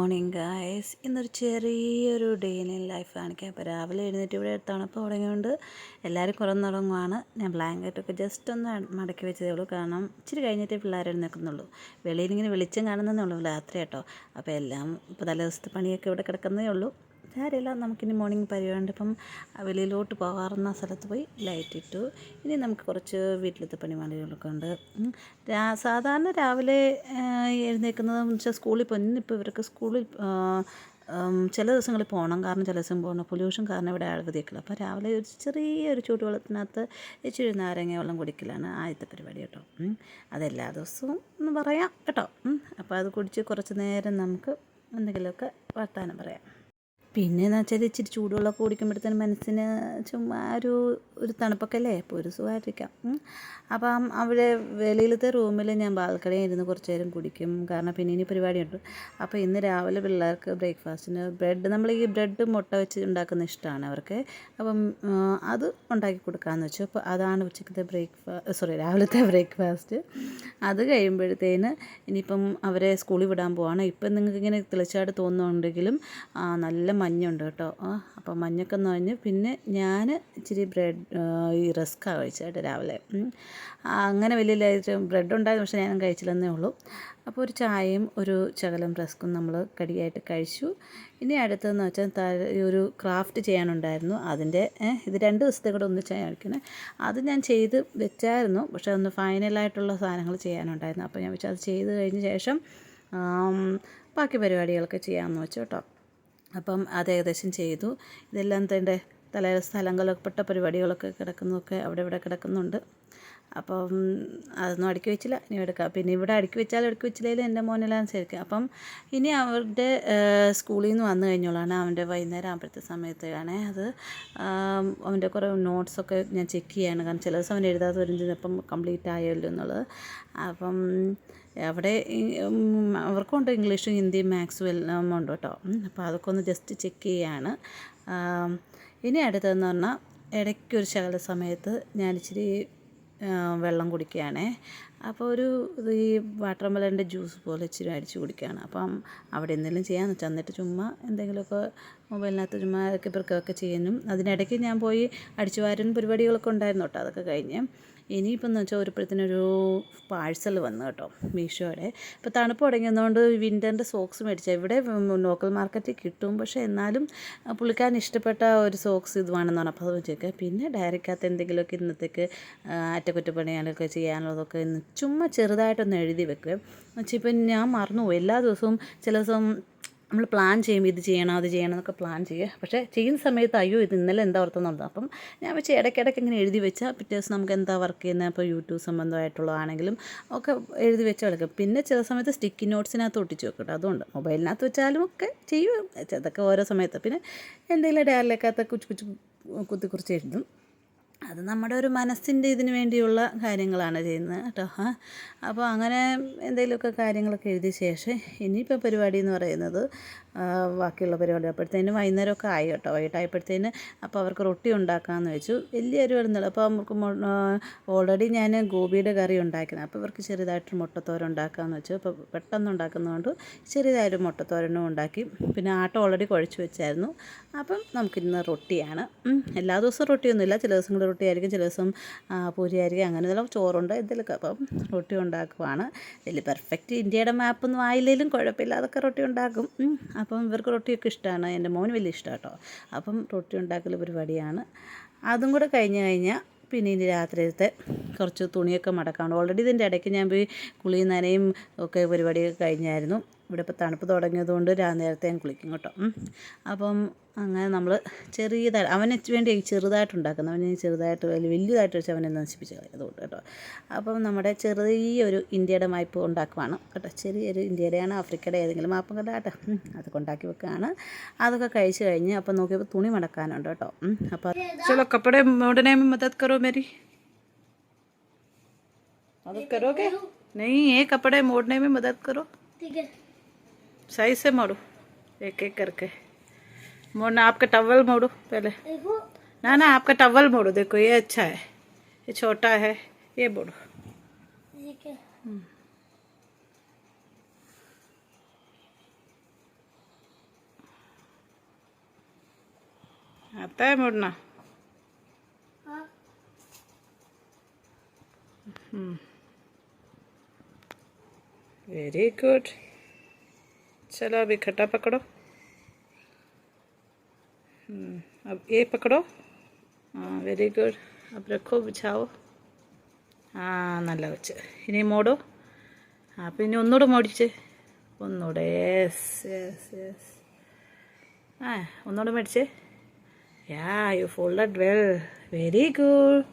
Morning guys. ഇന്നൊരു ചെറിയൊരു day in life കാണിക്കാം. അപ്പോൾ രാവിലെ എഴുന്നേറ്റ് ഇവിടെ തണുപ്പ് തുടങ്ങിയതുകൊണ്ട് എല്ലാവരും കുറന്നുറങ്ങുവാണ്. ഞാൻ ബ്ലാങ്കറ്റൊക്കെ ജസ്റ്റ് ഒന്ന് മടക്കി വെച്ചതേ ഉള്ളൂ, കാരണം ഇച്ചിരി കഴിഞ്ഞിട്ടേ പിള്ളേർ എഴുന്നേൽക്കുന്നുള്ളൂ. വെളിയിൽ ഇങ്ങനെ വെളിച്ചം കാണുന്നതേ ഉള്ളൂ രാത്രി കേട്ടോ. അപ്പോൾ എല്ലാം ഇപ്പോൾ തലേ ദിവസത്തെ പണിയൊക്കെ ഇവിടെ കിടക്കുന്നതേ ഉള്ളൂ. കാര്യമില്ല, നമുക്കിനി മോർണിംഗ് പരിപാടി. ഇപ്പം വെളിയിലോട്ട് പോകാറുന്ന സ്ഥലത്ത് പോയി ലൈറ്റ് ഇട്ടു. ഇനി നമുക്ക് കുറച്ച് വീട്ടിലത്തെ പണിമാളികളൊക്കെ ഉണ്ട്. സാധാരണ രാവിലെ എഴുന്നേൽക്കുന്നതെന്ന് വെച്ചാൽ സ്കൂളിൽ പോകും. ഇന്നിപ്പോൾ ഇവർക്ക് സ്കൂളിൽ ചില ദിവസങ്ങളിൽ പോകണം, കാരണം ചില ദിവസം പോകണം, പൊല്യൂഷൻ കാരണം ഇവിടെ അവധിയൊക്കെയില്ല. അപ്പോൾ രാവിലെ ഒരു ചെറിയൊരു ചൂടുവെള്ളത്തിനകത്ത് ഇച്ചിരി നാരങ്ങ വെള്ളം കുടിക്കലാണ് ആദ്യത്തെ പരിപാടി കേട്ടോ. അതെല്ലാ ദിവസവും ഒന്ന് പറയാം കേട്ടോ. അപ്പോൾ അത് കുടിച്ച് കുറച്ച് നേരം നമുക്ക് എന്തെങ്കിലുമൊക്കെ വർത്താനം പറയാം. പിന്നെയെന്ന് വെച്ചാൽ ഇച്ചിരി ചൂടുവെള്ളമൊക്കെ കുടിക്കുമ്പോഴത്തേനും മനസ്സിന് ചുമ്മാ ഒരു തണുപ്പൊക്കെ അല്ലേ, അപ്പോൾ ഒരു സുഖമായിട്ടിരിക്കാം. അപ്പം അവിടെ വെളിയിലത്തെ റൂമിൽ ഞാൻ ബാൽക്കണിയിൽ ഇരുന്ന് കുറച്ച് നേരം കുടിക്കും, കാരണം പിന്നെ ഇനി പരിപാടിയുണ്ട്. അപ്പോൾ ഇന്ന് രാവിലെ പിള്ളേർക്ക് ബ്രേക്ക്ഫാസ്റ്റിന് ബ്രെഡ്, നമ്മൾ ഈ ബ്രെഡ് മുട്ട വെച്ച് ഉണ്ടാക്കുന്ന ഇഷ്ടമാണ് അവർക്ക്. അപ്പം അത് ഉണ്ടാക്കി കൊടുക്കാമെന്ന് വെച്ചു. അപ്പോൾ അതാണ് ഉച്ചക്കത്തെ രാവിലത്തെ ബ്രേക്ക്ഫാസ്റ്റ്. അത് കഴിയുമ്പോഴത്തേന് ഇനിയിപ്പം അവരെ സ്കൂളിൽ വിടാൻ പോവാണ്. ഇപ്പം നിങ്ങൾക്ക് ഇങ്ങനെ തെളിച്ചായിട്ട് തോന്നുന്നുണ്ടെങ്കിലും നല്ല മഞ്ഞുണ്ട് കേട്ടോ. അപ്പോൾ മഞ്ഞൊക്കെ നനഞ്ഞ് പിന്നെ ഞാൻ ഇച്ചിരി ഈ റസ്ക്കാണ് കഴിച്ചത് രാവിലെ. അങ്ങനെ വലിയ ബ്രെഡ് ഉണ്ടായിരുന്നു, പക്ഷേ ഞാൻ കഴിച്ചില്ലെന്നേ ഉള്ളൂ. അപ്പോൾ ഒരു ചായയും ഒരു ശകലം റസ്ക്കും നമ്മൾ കടിയായിട്ട് കഴിച്ചു. ഇനി അടുത്തതെന്ന് വെച്ചാൽ ഒരു ക്രാഫ്റ്റ് ചെയ്യാനുണ്ടായിരുന്നു. അതിൻ്റെ ഇത് 2 ദിവസത്തെ കൂടെ ഒന്ന് കഴിക്കണേ. അത് ഞാൻ ചെയ്ത് വെച്ചായിരുന്നു, പക്ഷേ ഒന്ന് ഫൈനലായിട്ടുള്ള സാധനങ്ങൾ ചെയ്യാനുണ്ടായിരുന്നു. അപ്പോൾ ഞാൻ വെച്ചാൽ അത് ചെയ്ത് കഴിഞ്ഞ ശേഷം ബാക്കി പരിപാടികളൊക്കെ ചെയ്യാമെന്ന് വെച്ചു കേട്ടോ. അപ്പം അത് ഏകദേശം ചെയ്തു. ഇതെല്ലാം തൻ്റെ സ്ഥലങ്ങളിൽപ്പെട്ട പരിപാടികളൊക്കെ കിടക്കുന്നതൊക്കെ അവിടെ ഇവിടെ കിടക്കുന്നുണ്ട്. അപ്പം അതൊന്നും അടുക്കി വെച്ചില്ല, ഇനി എടുക്കാം. പിന്നെ ഇവിടെ അടുക്കി വെച്ചില്ലെങ്കിലും എൻ്റെ മോനെല്ലാം ശരിക്കും. അപ്പം ഇനി അവരുടെ സ്കൂളിൽ നിന്ന് വന്നു കഴിഞ്ഞോളാണ് അവൻ്റെ വൈകുന്നേരം ആകുമ്പോഴത്തെ സമയത്താണ് അത്. അവൻ്റെ കുറേ നോട്ട്സൊക്കെ ഞാൻ ചെക്ക് ചെയ്യാണ്, കാരണം ചില ദിവസം അവൻ എഴുതാതെ വരും ചിലപ്പം കംപ്ലീറ്റ് ആയല്ലോ എന്നുള്ളത്. അപ്പം അവിടെ അവർക്കുണ്ട് ഇംഗ്ലീഷും ഹിന്ദിയും മാത്സും എല്ലാം ഉണ്ട് കേട്ടോ. അപ്പോൾ അതൊക്കെ ഒന്ന് ജസ്റ്റ് ചെക്ക് ചെയ്യാണ്. ഇനി അടുത്തതെന്ന് പറഞ്ഞാൽ ഇടയ്ക്കൊരു ശകല സമയത്ത് ഞാനിച്ചിരി വെള്ളം കുടിക്കുകയാണേ. അപ്പോൾ ഈ വാട്ടർ മെലൻ്റെ ജ്യൂസ് പോലെ ഇച്ചിരി അടിച്ച് കുടിക്കുകയാണ്. അപ്പം അവിടെ എന്തെങ്കിലും ചെയ്യാമെന്ന് വെച്ചാൽ, എന്നിട്ട് ചുമ്മാ എന്തെങ്കിലുമൊക്കെ മൊബൈലിനകത്ത് ചുമ്മാ പെറുക്കുകയൊക്കെ ചെയ്യാനും. അതിനിടയ്ക്ക് ഞാൻ പോയി അടിച്ചു വാരൻ പരിപാടികളൊക്കെ ഉണ്ടായിരുന്നു കേട്ടോ. അതൊക്കെ കഴിഞ്ഞ് ഇനിയിപ്പം എന്ന് വെച്ചാൽ ഒരുപ്പോഴത്തേനൊരു പാഴ്സൽ വന്നു കേട്ടോ, മീഷോയുടെ. ഇപ്പോൾ തണുപ്പ് തുടങ്ങിയതുകൊണ്ട് വിൻ്ററിൻ്റെ സോക്സ് മേടിച്ചാൽ ഇവിടെ ലോക്കൽ മാർക്കറ്റിൽ കിട്ടും, പക്ഷേ എന്നാലും പുള്ളിക്കാരന് ഇഷ്ടപ്പെട്ട ഒരു സോക്സ് ഇതുവാണെന്ന് പറഞ്ഞാൽ അപ്പോൾ അത് വെച്ചേക്കുക. പിന്നെ ഡയറിക്കകത്ത് എന്തെങ്കിലുമൊക്കെ ഇന്നത്തേക്ക് അറ്റകുറ്റപ്പണികളൊക്കെ ചെയ്യാനുള്ളതൊക്കെ ഇന്ന് ചുമ്മാ ചെറുതായിട്ടൊന്ന് എഴുതി വെക്കുക. എന്നുവെച്ചാൽ ഇപ്പം ഞാൻ മറന്നുപോയി. എല്ലാ ദിവസവും ചില ദിവസം നമ്മൾ പ്ലാൻ ചെയ്യുമ്പോൾ ഇത് ചെയ്യണം അത് ചെയ്യണം എന്നൊക്കെ പ്ലാൻ ചെയ്യുക, പക്ഷേ ചെയ്യുന്ന സമയത്ത് അയ്യോ ഇത് ഇന്നലെ എന്താ ഓർത്തെന്നുള്ളത്. അപ്പം ഞാൻ വെച്ച് ഇടയ്ക്കിടയ്ക്ക് ഇങ്ങനെ എഴുതി വെച്ചാൽ പിറ്റേ ദിവസം നമുക്ക് എന്താ വർക്ക് ചെയ്യുന്നത്, അപ്പോൾ യൂട്യൂബ് സംബന്ധമായിട്ടുള്ളതാണെങ്കിലും ഒക്കെ എഴുതി വെച്ച് കളിക്കും. പിന്നെ ചില സമയത്ത് സ്റ്റിക്കി നോട്ട്സിനകത്ത് ഒട്ടിച്ച് വെക്കട്ടെ, അതുകൊണ്ട് മൊബൈലിനകത്ത് വെച്ചാലും ഒക്കെ ചെയ്യും. അതൊക്കെ ഓരോ സമയത്ത്. പിന്നെ എന്തെങ്കിലും ഡയറിയിലേക്കകത്ത് കുത്തി കുറിച്ച് എഴുതും. അത് നമ്മുടെ ഒരു മനസ്സിൻ്റെ ഇതിന് വേണ്ടിയുള്ള കാര്യങ്ങളാണ് ചെയ്യുന്നത് കേട്ടോ. അപ്പോൾ അങ്ങനെ എന്തെങ്കിലുമൊക്കെ കാര്യങ്ങളൊക്കെ എഴുതിയ ശേഷം ഇനിയിപ്പോൾ പരിപാടി എന്ന് പറയുന്നത് ബാക്കിയുള്ള പരിപാടി അപ്പോഴത്തേനും വൈകുന്നേരമൊക്കെ ആയി കേട്ടോ. വൈകിട്ടായപ്പോഴത്തേന് അപ്പോൾ അവർക്ക് റൊട്ടി ഉണ്ടാക്കാമെന്ന് വെച്ചു. വലിയൊരു വരുന്നില്ല. അപ്പോൾ നമുക്ക് ഓൾറെഡി ഞാൻ ഗോപിയുടെ കറി ഉണ്ടാക്കുന്നത്, അപ്പോൾ ഇവർക്ക് ചെറുതായിട്ട് മുട്ടത്തോരൻ ഉണ്ടാക്കാമെന്ന് വെച്ചു. അപ്പോൾ പെട്ടെന്ന് ഉണ്ടാക്കുന്നതുകൊണ്ട് ചെറിയതായൊരു മുട്ടത്തോരനും ഉണ്ടാക്കി. പിന്നെ ആട്ടം ഓൾറെഡി കുഴച്ച് വെച്ചായിരുന്നു. അപ്പം നമുക്കിന്ന് റൊട്ടിയാണ്. എല്ലാ ദിവസവും റൊട്ടിയൊന്നുമില്ല, ചില ദിവസങ്ങളിൽ റൊട്ടി ആയിരിക്കും, ചില ദിവസം പൂരി ആയിരിക്കും, അങ്ങനെ ഇതെല്ലാം ചോറുണ്ട് എന്തെങ്കിലുമൊക്കെ. അപ്പം റൊട്ടി ഉണ്ടാക്കുവാണ്. വലിയ പെർഫെക്റ്റ് ഇന്ത്യയുടെ മാപ്പൊന്നും ആയില്ലെങ്കിലും കുഴപ്പമില്ല, അതൊക്കെ റൊട്ടി ഉണ്ടാക്കും. അപ്പം ഇവർക്ക് റൊട്ടിയൊക്കെ ഇഷ്ടമാണ്, എൻ്റെ മോന് വലിയ ഇഷ്ടമാണ് കേട്ടോ. അപ്പം റൊട്ടി ഉണ്ടാക്കൽ പരിപാടിയാണ്. അതും കൂടെ കഴിഞ്ഞാൽ പിന്നെ ഇനി രാത്രിയിലത്തെ കുറച്ച് തുണിയൊക്കെ മടക്കാണ്. ഓൾറെഡി ഇതിൻ്റെ ഇടയ്ക്ക് ഞാൻ പോയി കുളിയും നനയും ഒക്കെ പരിപാടിയൊക്കെ കഴിഞ്ഞായിരുന്നു. ഇവിടെ ഇപ്പോൾ തണുപ്പ് തുടങ്ങിയതുകൊണ്ട് നേരത്തെ ഞാൻ കുളിക്കും കേട്ടോ. അപ്പം അങ്ങനെ നമ്മൾ ചെറിയതായിട്ട് അവന് വേണ്ടി ചെറുതായിട്ട് ഉണ്ടാക്കുന്നത്, അവന് ചെറുതായിട്ട് വലിയതായിട്ട് വെച്ച് അവനെ നശിപ്പിച്ച് കളയും, അതുകൊണ്ട് കേട്ടോ. അപ്പം നമ്മുടെ ചെറിയൊരു ഇന്ത്യയുടെ മാപ്പ് ഉണ്ടാക്കുവാണ് കേട്ടോ. ചെറിയൊരു ഇന്ത്യയുടെയാണ് ആഫ്രിക്കയുടെ ഏതെങ്കിലും മാപ്പും കേട്ടോ, അതൊക്കെ ഉണ്ടാക്കി വെക്കുകയാണ്. അതൊക്കെ കഴിച്ച് കഴിഞ്ഞ് അപ്പം നോക്കിയപ്പോൾ തുണി മടക്കാനുണ്ട് കേട്ടോ. അപ്പോൾ ചലോ കപ്പടെ മോടനെ മദത് കറോ മേരി, मदद करोगे? नहीं, ये कपड़े मोड़ने में मदद करो, ठीक है? सही से मोड़ो, एक एक करके मोड़ना. आपका टवल मोड़ो पहले. ना आपका टवल मोड़ो. देखो ये अच्छा है, ये छोटा है, ये मोड़ो, ठीक है? आता है मुड़ना। Very good. चलो अभी खट्टा पकड़ो। अब ये पकड़ो। हाँ वेरी गुड। अब रखो बिछाओ। ആ നല്ല വെച്ച് ഇനി മോടോ പിന്നെ ഒന്നുകൂടെ മോടിച്ച് ഒന്നുകൂടെ യെസ് യെസ് യെസ് ഒന്നുകൂടെ മേടിച്ചേ yeah you folded well very good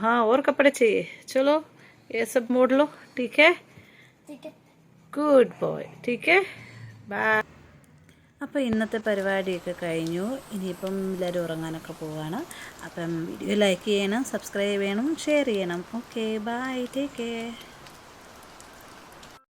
हाँ और कपड़े चाहिए चलो ये सब मोड़ लो ठीक है गुड बॉय ठीक है बाय അപ്പോൾ ഇന്നത്തെ പരിപാടിയൊക്കെ കഴിഞ്ഞു ഇനിയിപ്പം എല്ലാവരും ഉറങ്ങാനൊക്കെ പോവാണ് അപ്പം വീഡിയോ ലൈക്ക് ചെയ്യണം സബ്സ്ക്രൈബ് ചെയ്യണം ഷെയർ ചെയ്യണം ഓക്കെ ബൈ ടേക്ക് കെയർ